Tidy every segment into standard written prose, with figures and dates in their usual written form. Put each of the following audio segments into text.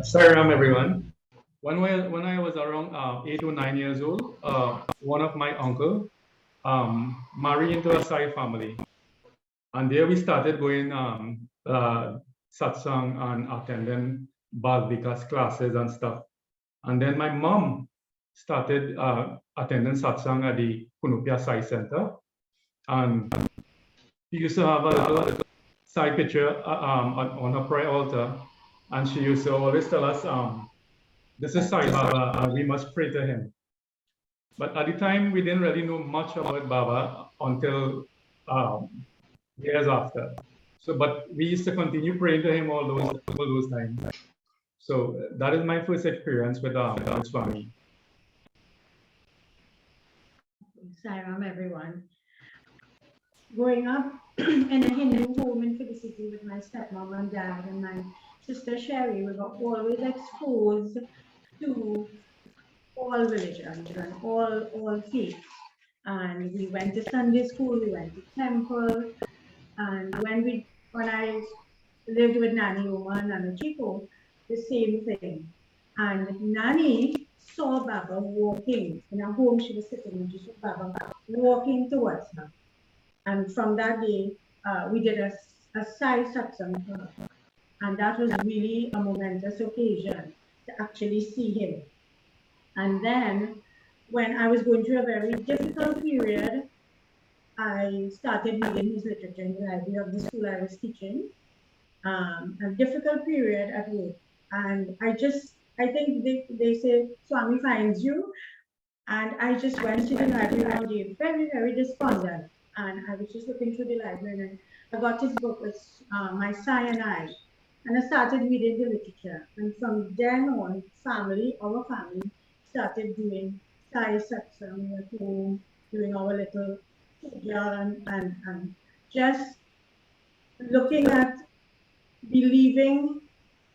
Salam everyone. When I was around 8 or 9 years old, one of my uncle married into a Sai family, and there we started going satsang and attending Bal Vikas classes and stuff. And then my mom started attending satsang at the Kunupia Sai Center, and she used to have a little Sai picture on her prayer altar, and she used to always tell us, this is Sai Baba, and we must pray to him. But at the time, we didn't really know much about Baba until years after. So, but we used to continue praying to him all those times. So that is my first experience with Swami. Salam, everyone. Growing up in a Hindu home in City with my stepmom and dad and my sister Sherry, we were always exposed to all religions and all faiths. And we went to Sunday school, we went to temple, and when I lived with Nani Oma and Nana Chico, the same thing. And Nani saw Baba walking in her home. She was sitting and she saw Baba walking towards her. And from that day, we did a Sai satsang for her. And that was really a momentous occasion to actually see him. And then when I was going through a very difficult period, I started reading his literature in the library of the school I was teaching. A difficult period at work. And I think they say Swami finds you. And I just went to the library one day, very, very despondent. And I was just looking through the library and I got his book, with My Sai and I. And I started reading the literature. And from then on, our family started doing Sai satsang at home, doing our little puja and just looking at, believing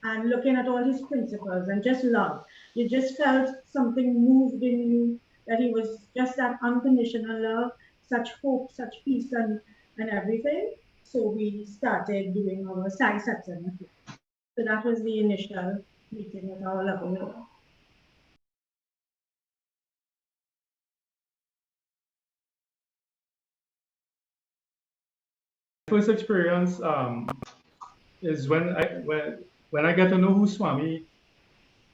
and looking at all his principles and just love. You just felt something moved in you, that he was just that unconditional love, such hope, such peace and everything. So we started doing our Sai Satsang. So that was the initial meeting with our loving Lord. First experience is when I get to know who Swami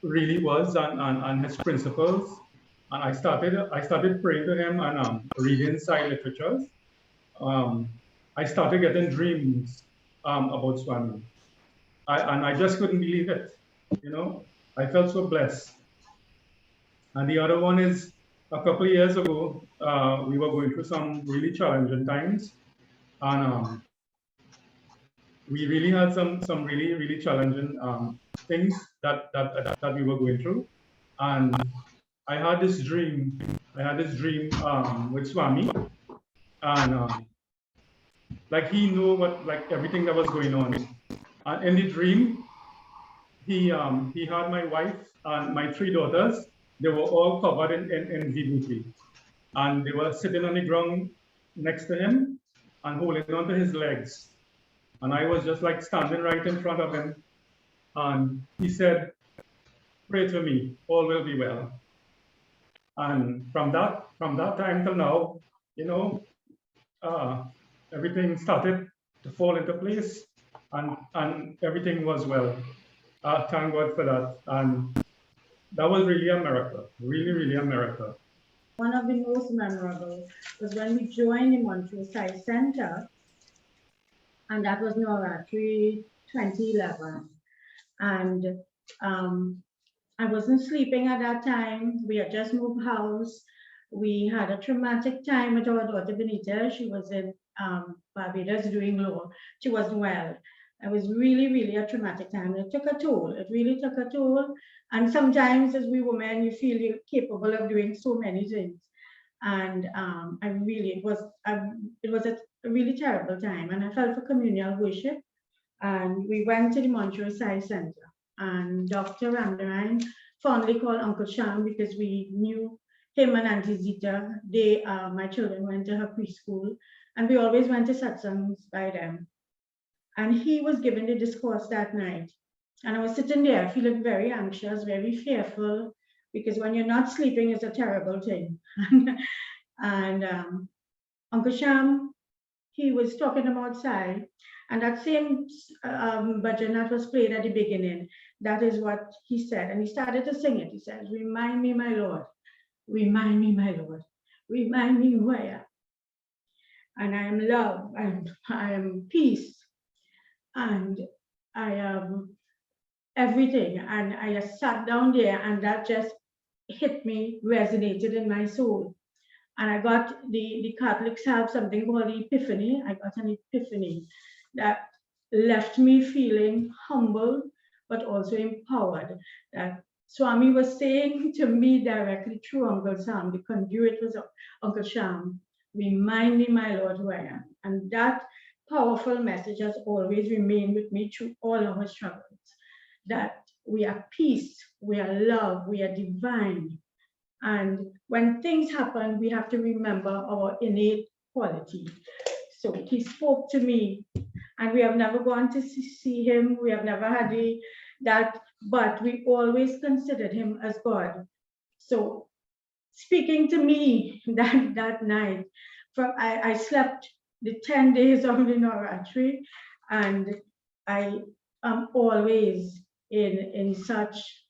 really was and his principles, and I started praying to him and reading Sai literatures. I started getting dreams about Swami, and I just couldn't believe it. You know, I felt so blessed. And the other one is a couple of years ago, we were going through some really challenging times, and we really had some really challenging things that we were going through, and I had this dream. With Swami, and like he knew like everything that was going on. And in the dream, he had my wife and my 3 daughters. They were all covered in vibhuti, and they were sitting on the ground next to him and holding onto his legs. And I was just like standing right in front of him, and he said, "Pray to me, all will be well." And from that time till now, you know, everything started to fall into place, and everything was well. Thank God for that. And that was really a miracle, really a miracle. One of the most memorable was when we joined the Montreal Sai Center, and that was Navratri 2011. And um, I wasn't sleeping at that time. We had just moved house. We had a traumatic time with our daughter Benita. She was in Barbados doing law. She wasn't well. It was really, really a traumatic time. It took a toll. It really took a toll. And sometimes, as we women, you feel you're capable of doing so many things. And I really, it was a really terrible time. And I felt for communal worship. And we went to the Montreal Science Center. And Dr. Ramsingh fondly called Uncle Sham because we knew him and Auntie Zita. My children went to her preschool, and we always went to satsangs by them. And he was giving the discourse that night. And I was sitting there feeling very anxious, very fearful, because when you're not sleeping, it's a terrible thing. and Uncle Sham, he was talking about Sai, and that same bhajan that was played at the beginning, that is what he said. And he started to sing it. He says, "Remind me, my Lord, remind me, my Lord, remind me who I am. And I am love, and I am peace, and I am everything." And I just sat down there, and that just hit me, resonated in my soul. And I got the Catholics have something called the epiphany. I got an epiphany that left me feeling humble, but also empowered. That Swami was saying to me directly through Uncle Sam, the conduit was Uncle Sham, "Remind me, my Lord, who I am." And that powerful message has always remained with me through all our struggles, that we are peace, we are love, we are divine. And when things happen, we have to remember our innate quality. So he spoke to me, and we have never gone to see him. We have never had that, but we always considered him as God. So speaking to me that night, I slept the 10 days of the Navratri, and I am always in such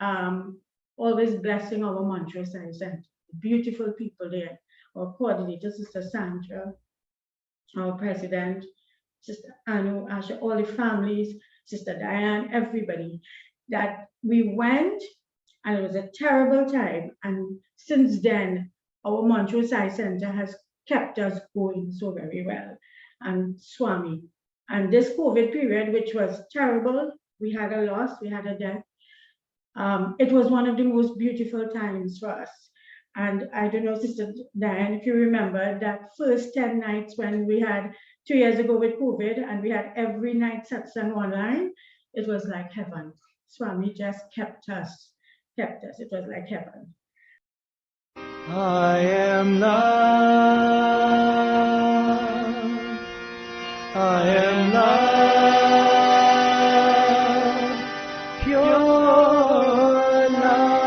always blessing our Montreal Science Center. Beautiful people there. Our coordinator, Sister Sandra, our president, Sister Anu, Asha, all the families, Sister Diane, everybody. That we went, and it was a terrible time. And since then, our Montreal Science Center has kept us going so very well. And Swami. And this COVID period, which was terrible, we had a loss, we had a death. It was one of the most beautiful times for us. And I don't know, Sister Diane, if you remember that first 10 nights when we had 2 years ago with COVID, and we had every night satsang online, it was like heaven. Swami just kept us. It was like heaven. I am love. I am love. Pure love.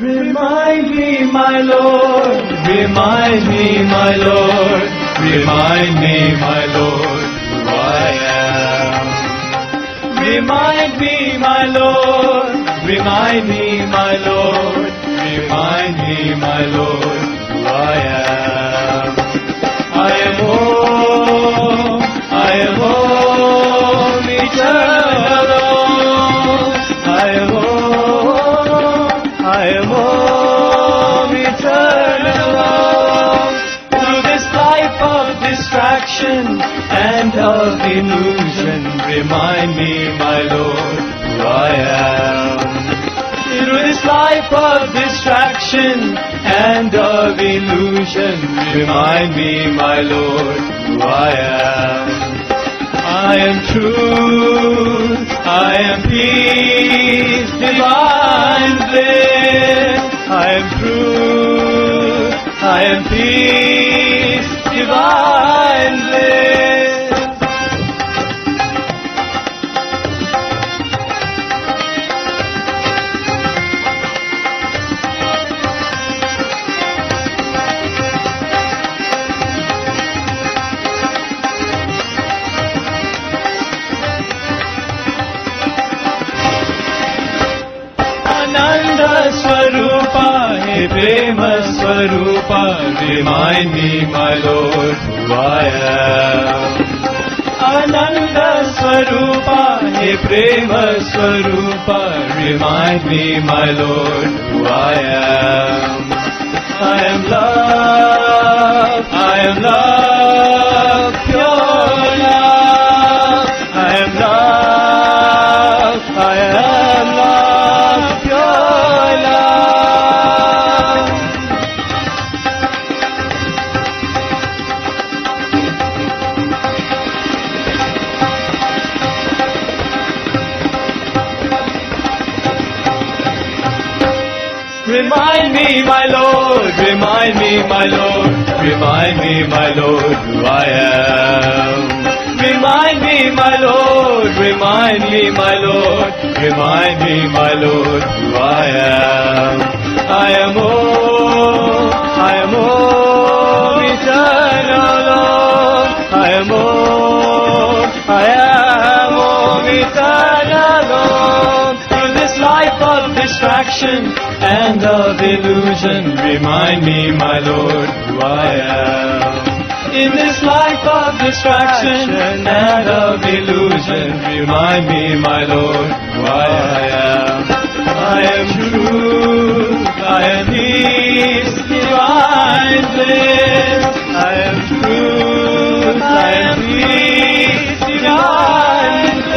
Remind me, my Lord. Remind me, my Lord. Remind me, my Lord, who I am. Remind me, my Lord. Remind me, my Lord. Remind me, my Lord, who I am. I am home. I am home, eternal. I am home. I am home, eternal. Through this life of distraction and of illusion, remind me, my Lord, who I am. Through this life of distraction and of illusion, remind me, my Lord, who I am. I am truth, I am peace, divine bliss. I am truth, I am peace, divine bliss. Swarupa, He He Prema Swarupa, remind me, my Lord, who I am. Ananda Swarupa, He Prema Swarupa, remind me, my Lord, who I am. I am love, I am love, pure love. I am love, I am love, pure love. Remind me, my Lord, remind me, my Lord, remind me, my Lord, who I am. Remind me, my Lord, remind me, my Lord, remind me, my Lord, who I am. I am all eternal Lord. I am all eternal Lord. Through this life of distraction and of illusion, remind me, my Lord, who I am. In this life of distraction and of illusion, remind me, my Lord, who I am. I am truth, I am peace, divine bliss. I am truth, I am peace, divine bliss.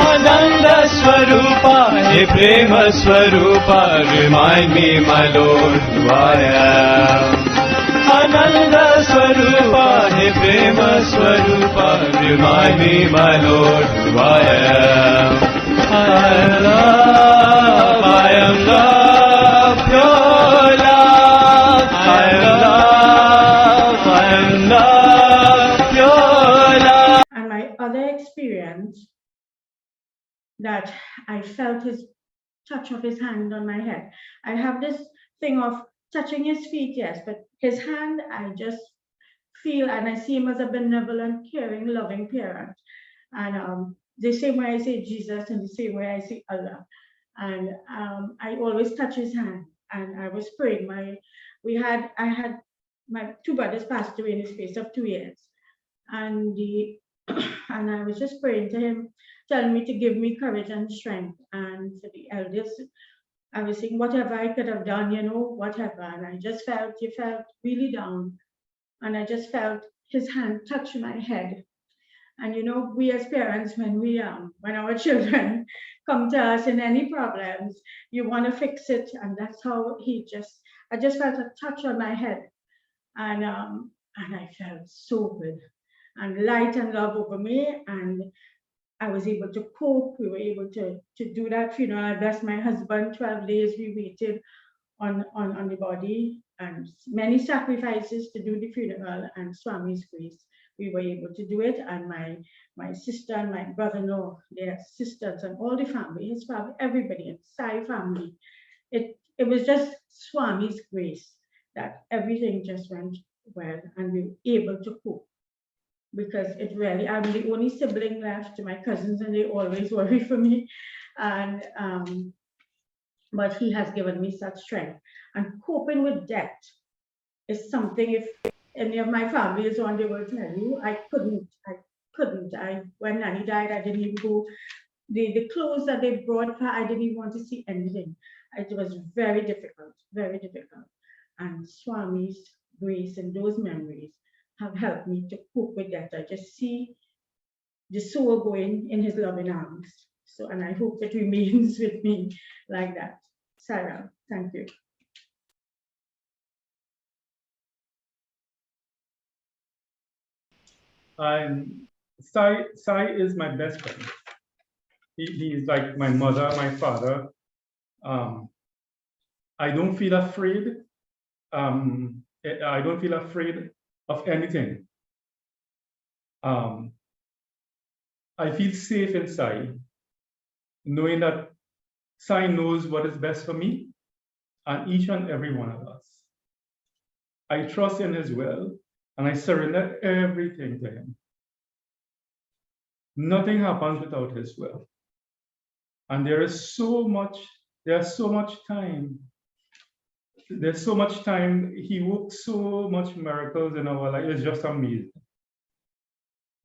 Ananda Swarupa, He Prema Swarupa, remind me, my Lord, who I am. Ananda Swarupa, He Prema Swarupa, remind me, my Lord, who I am. I am love, I am love, pure love. I am love, I am love, pure love. And my other experience that I felt his touch of his hand on my head. I have this thing of touching his feet, yes, but his hand, I just feel and I see him as a benevolent, caring, loving parent. And the same way I say Jesus and the same way I say Allah. And I always touch his hand. And I was praying. I had my two brothers passed away in the space of 2 years. And and I was just praying to him, telling me to give me courage and strength. And for the elders, I was saying whatever I could have done, whatever. And I just he felt really down. And I just felt his hand touch my head. And we as parents, when our children come to us in any problems, you want to fix it. And that's how I just felt a touch on my head. And I felt so good and light and love over me. And I was able to cope. We were able to do that funeral. I blessed my husband. 12 days we waited on the body and many sacrifices to do the funeral, and Swami's grace, we were able to do it. And my sister and my brother-in-law, their sisters, and all the family, his family, everybody, and Sai family. It was just Swami's grace that everything just went well and we were able to cope. Because I'm the only sibling left to my cousins, and they always worry for me. And but he has given me such strength. And coping with death is something, if any of my family is on, they will tell you, I couldn't. When Nanny died, I didn't even go. The clothes that they brought her, I didn't even want to see anything. It was very difficult, very difficult. And Swami's grace and those memories have helped me to cope with that. I just see the soul going in his loving arms. So, and I hope it remains with me like that. Sarah, thank you. Sai is my best friend. He's like my mother, my father. I don't feel afraid. I don't feel afraid of anything. I feel safe inside, knowing that Sai knows what is best for me and each and every one of us. I trust in his will and I surrender everything to him. Nothing happens without his will. And there's so much time. There's so much time. He worked so much miracles in our life. It's just amazing.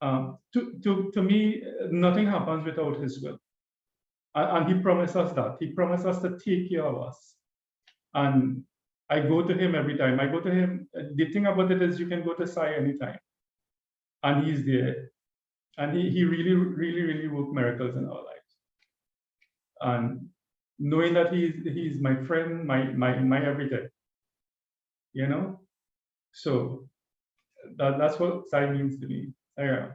To me, nothing happens without his will. And he promised us that. He promised us to take care of us. And I go to him every time. I go to him. The thing about it is you can go to Sai anytime. And he's there. And he really worked miracles in our lives. And knowing that he's my friend, my everything. You know? So that's what Sai means to me. Yeah.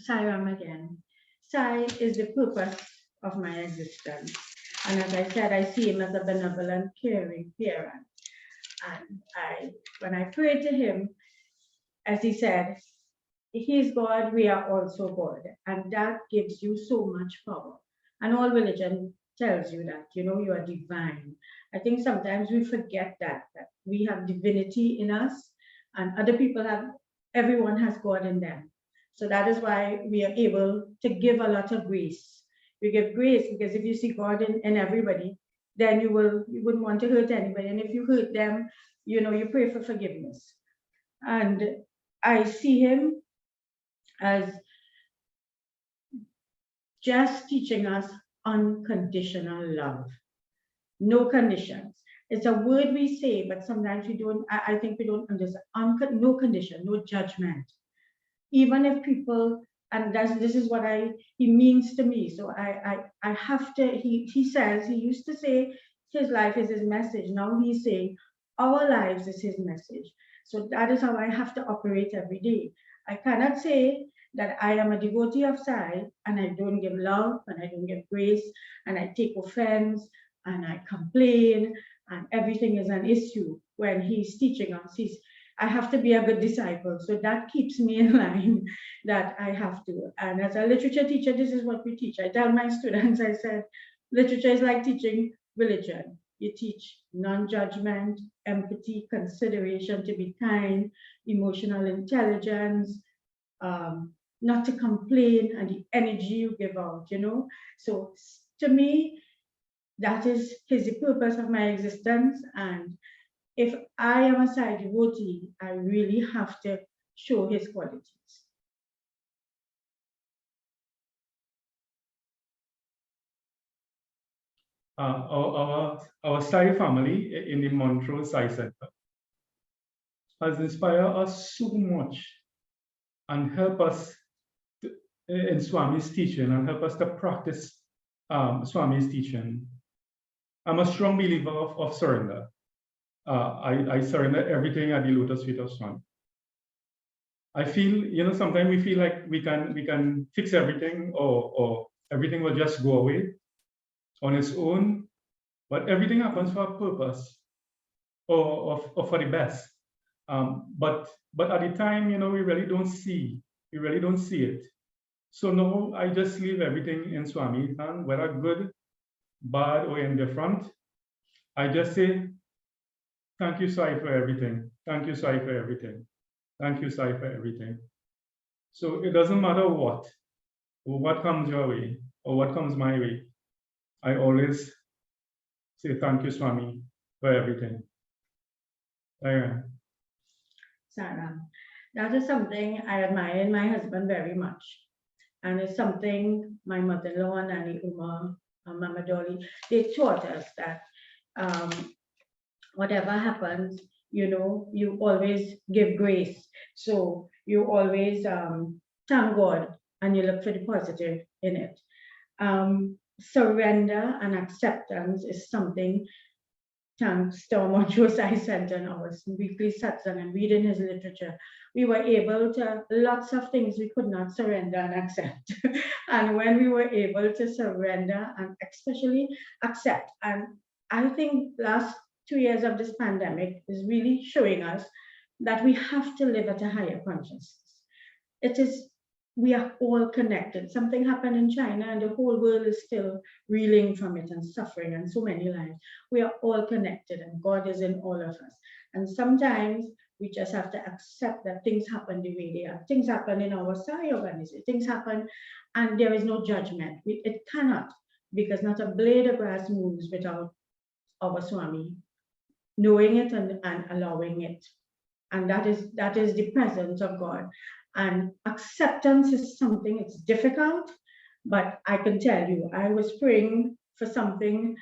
Sairam again. Sai is the purpose of my existence. And as I said, I see him as a benevolent, caring parent. And when I pray to him, as he said, he's God, we are also God. And that gives you so much power. And all religion tells you that, you are divine. I think sometimes we forget that we have divinity in us and other people everyone has God in them. So that is why we are able to give a lot of grace. We give grace because if you see God in everybody, then you wouldn't want to hurt anybody. And if you hurt them, you pray for forgiveness. And I see him as just teaching us unconditional love. No conditions. It's a word we say, but sometimes we don't, I think we don't understand. No condition, no judgment. Even if people, and this is what he means to me. So I have to, he says, he used to say his life is his message. Now he's saying our lives is his message. So that is how I have to operate every day. I cannot say that I am a devotee of Sai and I don't give love and I don't give grace and I take offense and I complain and everything is an issue when he's teaching us. I have to be a good disciple. So that keeps me in line that I have to. And as a literature teacher, this is what we teach. I tell my students, I said, literature is like teaching religion. You teach non-judgment, empathy, consideration, to be kind, emotional intelligence, not to complain, and the energy you give out, So to me, that is the purpose of my existence. And if I am a Sai devotee, I really have to show his qualities. Our Sai family in the Montrose Sai Center has inspired us so much and help us in Swami's teaching and help us to practice Swami's teaching. I'm a strong believer of surrender. I surrender everything at the lotus feet of Swami. I feel, sometimes we feel like we can fix everything or everything will just go away on its own, but everything happens for a purpose or for the best. But at the time, we really don't see it. So no, I just leave everything in Swami's hand, whether good, bad, or indifferent. I just say, thank you, Sai, for everything. Thank you, Sai, for everything. Thank you, Sai, for everything. So it doesn't matter what comes your way or what comes my way. I always say thank you, Swami, for everything. Sarah, that is something I admire in my husband very much. And it's something my mother-in-law, Nanny Uma, and Mama Dolly, they taught us that whatever happens, you always give grace. So you always thank God and you look for the positive in it. Surrender and acceptance is something, thanks to Montrose Sai Center and our weekly satsang and reading his literature, we were able to, lots of things we could not surrender and accept. And when we were able to surrender and especially accept, and I think last 2 years of this pandemic is really showing us that we have to live at a higher consciousness. It is we are all connected. Something happened in China and the whole world is still reeling from it and suffering, and so many lives. We are all connected and God is in all of us. And sometimes we just have to accept that things happen the way they are. Things happen in our Sai organization. Things happen and there is no judgment. It cannot, because not a blade of grass moves without our Swami knowing it and allowing it. And that is the presence of God. And acceptance is something, it's difficult, but I can tell you, I was praying for something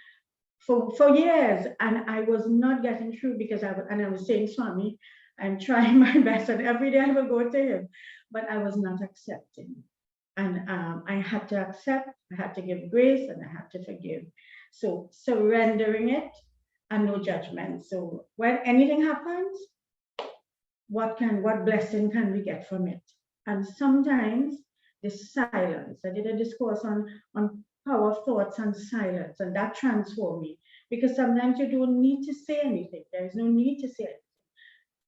for years and I was not getting through because I was saying, Swami, I'm trying my best and every day I will go to him, but I was not accepting. And I had to accept, I had to give grace, and I had to forgive. So surrendering it and no judgment. So when anything happens, what blessing can we get from it? And sometimes the silence. I did a discourse on power of thoughts and silence, and that transformed me. Because sometimes you don't need to say anything. There is no need to say it.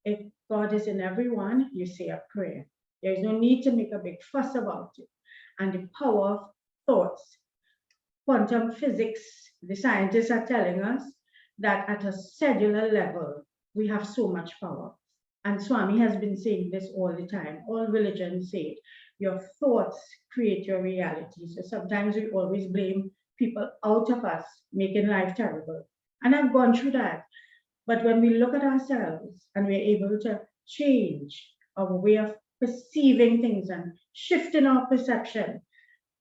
If God is in everyone, you say a prayer. There is no need to make a big fuss about it. And the power of thoughts. Quantum physics, the scientists are telling us that at a cellular level, we have so much power. And Swami has been saying this all the time. All religions say it. Your thoughts create your reality. So sometimes we always blame people out of us, making life terrible. And I've gone through that. But when we look at ourselves and we're able to change our way of perceiving things and shifting our perception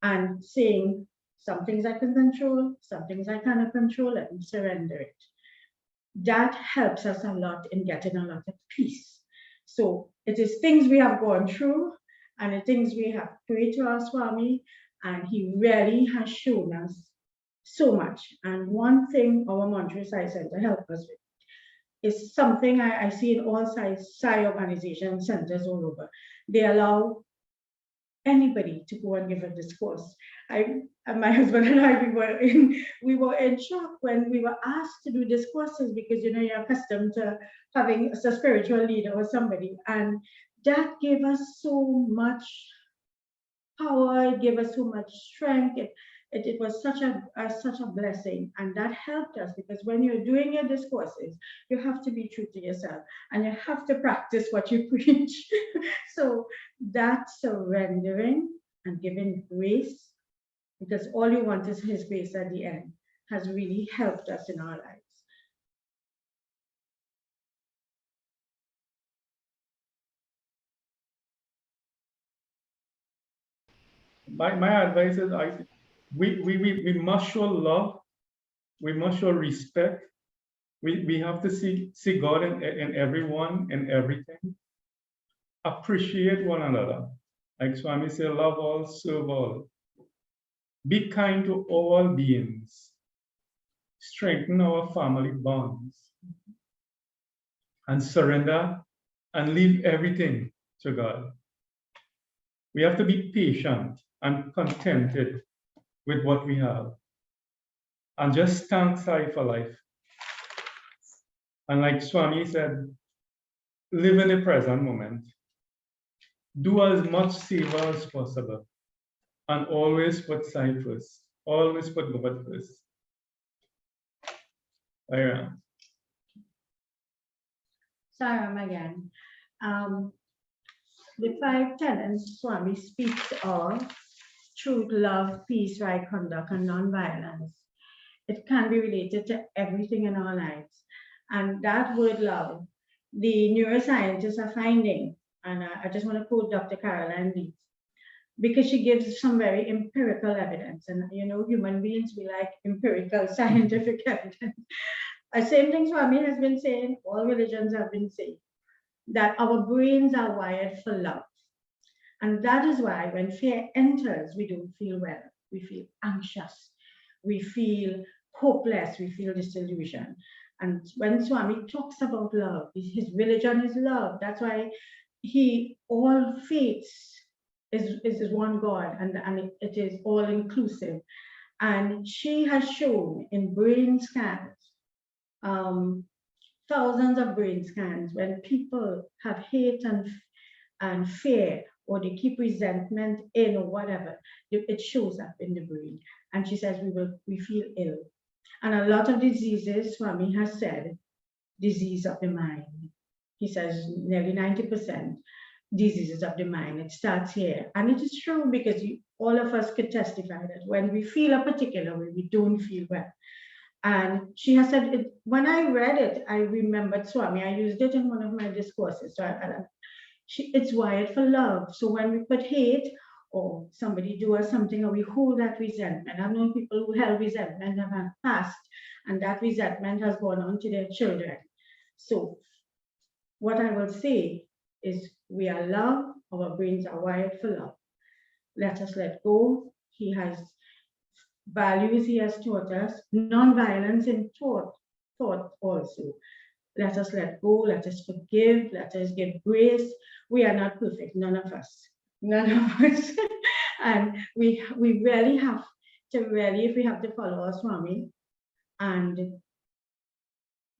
and saying, some things I can control, some things I cannot control, and surrender it. That helps us a lot in getting a lot of peace. So it is things we have gone through and the things we have prayed to our Swami, and he really has shown us so much. And one thing our Monterey Sai Center helped us with is something I see in all Sai organization centers all over. They allow anybody to go and give a discourse. My husband and I, we were in shock when we were asked to do discourses, because you're accustomed to having a spiritual leader or somebody, and that gave us so much power. It gave us so much strength. It was such a blessing, and that helped us, because when you're doing your discourses, you have to be true to yourself and you have to practice what you preach. So that surrendering and giving grace, because all you want is his grace at the end, has really helped us in our lives. My advice is we must show love, we must show respect. We have to see God in everyone and everything. Appreciate one another. Like Swami said, love all, serve all. Be kind to all beings. Strengthen our family bonds. And surrender and leave everything to God. We have to be patient and contented with what we have. And just thank Sai for life. And like Swami said, live in the present moment. Do as much seva as possible. And always put Sai first. Always put God first. Saram again. The 5 tenets Swami speaks of: truth, love, peace, right conduct, and non-violence. It can be related to everything in our lives. And that word love, the neuroscientists are finding, and I just want to quote Dr. Caroline Leaf, because she gives some very empirical evidence. And human beings, we like empirical scientific evidence. The same thing Swami has been saying, all religions have been saying, that our brains are wired for love. And that is why when fear enters, we don't feel well. We feel anxious. We feel hopeless. We feel disillusioned. And when Swami talks about love, his religion is love. That's why all faiths is one God, and it is all inclusive. And she has shown in brain scans, thousands of brain scans, when people have hate and fear or they keep resentment in or whatever, it shows up in the brain. And she says we feel ill. And a lot of diseases, Swami has said, disease of the mind. He says nearly 90% diseases of the mind. It starts here. And it is true because all of us could testify that when we feel a particular way, we don't feel well. And she has said, when I read it, I remembered Swami. I used it in one of my discourses. So it's wired for love. So when we put hate or somebody do us something or we hold that resentment, I've known people who held resentment and have passed, and that resentment has gone on to their children. So what I will say is we are love, our brains are wired for love. Let us let go. He has values he has taught us, non-violence in thought also. Let us let go, let us forgive, let us give grace. We are not perfect, none of us. None of us. And we really have to if we have to follow our Swami, and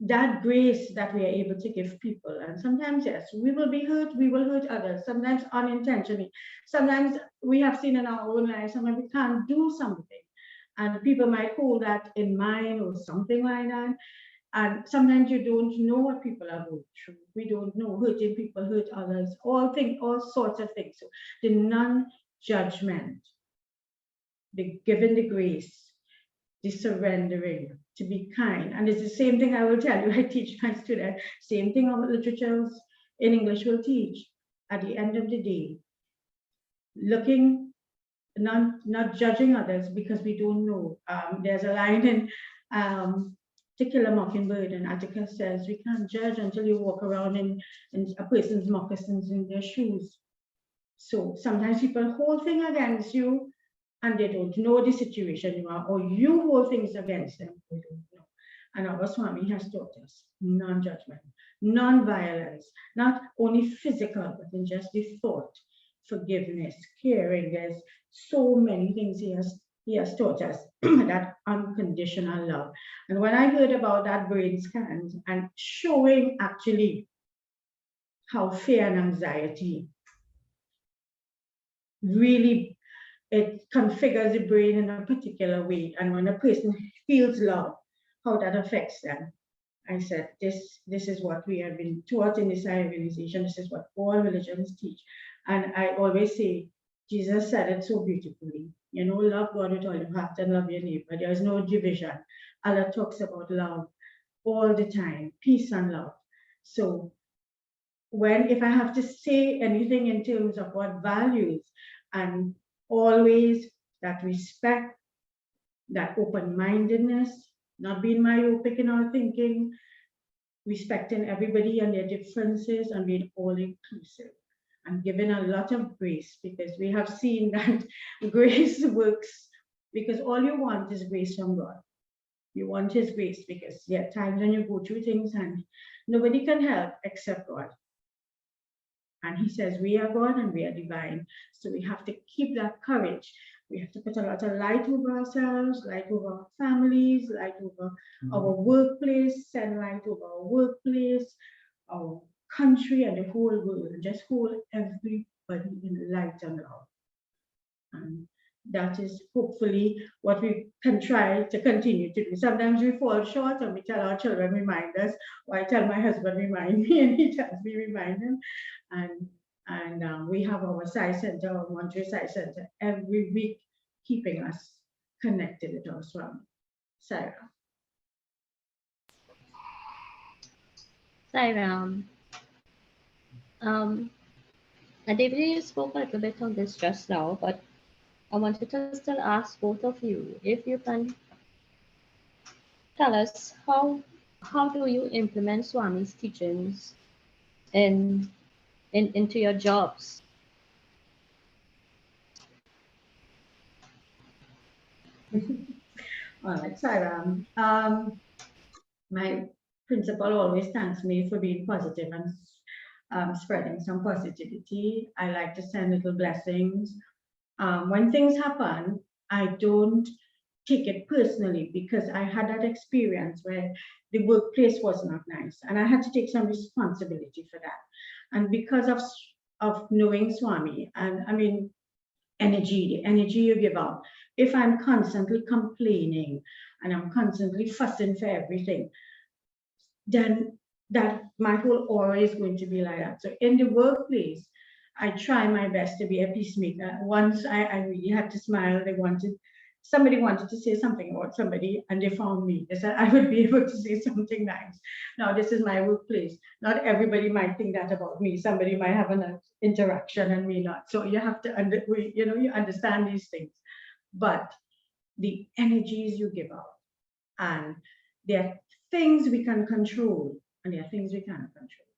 that grace that we are able to give people. And sometimes, yes, we will be hurt, we will hurt others, sometimes unintentionally. Sometimes we have seen in our own lives, sometimes we can't do something. And people might hold that in mind or something like that. And sometimes you don't know what people are going through. We don't know. Hurting people hurt others, all sorts of things. So the non-judgment, the giving the grace, the surrendering, to be kind. And it's the same thing I will tell you. I teach my students, same thing our literatures in English will teach. At the end of the day, looking, not judging others because we don't know. There's a line in To Kill a Mockingbird, and Atticus says, we can't judge until you walk around in a person's moccasins in their shoes. So sometimes people hold things against you and they don't know the situation you are, or you hold things against them, they don't know. And our Swami has taught us non-judgment, non-violence, not only physical, but in just the thought, forgiveness, caring. There's so many things he has taught us, that unconditional love. And when I heard about that brain scan and showing actually how fear and anxiety really, it configures the brain in a particular way. And when a person feels love, how that affects them. I said, this is what we have been taught in this organization. This is what all religions teach. And I always say, Jesus said it so beautifully. You know, love God with all your heart and love your neighbor. There is no division. Allah talks about love all the time, peace and love. So if I have to say anything in terms of what values, and always that respect, that open-mindedness, not being myopic in our thinking, respecting everybody and their differences, and being all-inclusive, and giving a lot of grace, because we have seen that grace works, because all you want is grace from God. You want his grace because there are times when you go through things and nobody can help except God. And he says, we are God and we are divine. So we have to keep that courage. We have to put a lot of light over ourselves, light over our families, light over our workplace, send light over our workplace, our country, and the whole world. And just hold everybody in light and love. And that is hopefully what we can try to continue to do. Sometimes we fall short and we tell our children, remind us, or I tell my husband, remind me, and he tells me, remind him. And we have our Sai Center, our Montreal Sai Center, every week, keeping us connected with our Swami. Sarah. Sairam. David, you spoke a little bit on this just now, but I wanted to still ask both of you if you can tell us how do you implement Swami's teachings into your jobs? All right, Sarah. My principal always thanks me for being positive and spreading some positivity. I like to send little blessings. When things happen, I don't take it personally, because I had that experience where the workplace was not nice and I had to take some responsibility for that. And because of of knowing Swami, and I mean, the energy you give out. If I'm constantly complaining and I'm constantly fussing for everything, then that my whole aura is going to be like that. So in the workplace, I try my best to be a peacemaker. Once I really had to smile. Somebody wanted to say something about somebody and they found me. They said I would be able to say something nice. Now this is my workplace. Not everybody might think that about me. Somebody might have an interaction and me not. So you have to you understand these things. But the energies you give out, and there are things we can control and there are things we cannot control.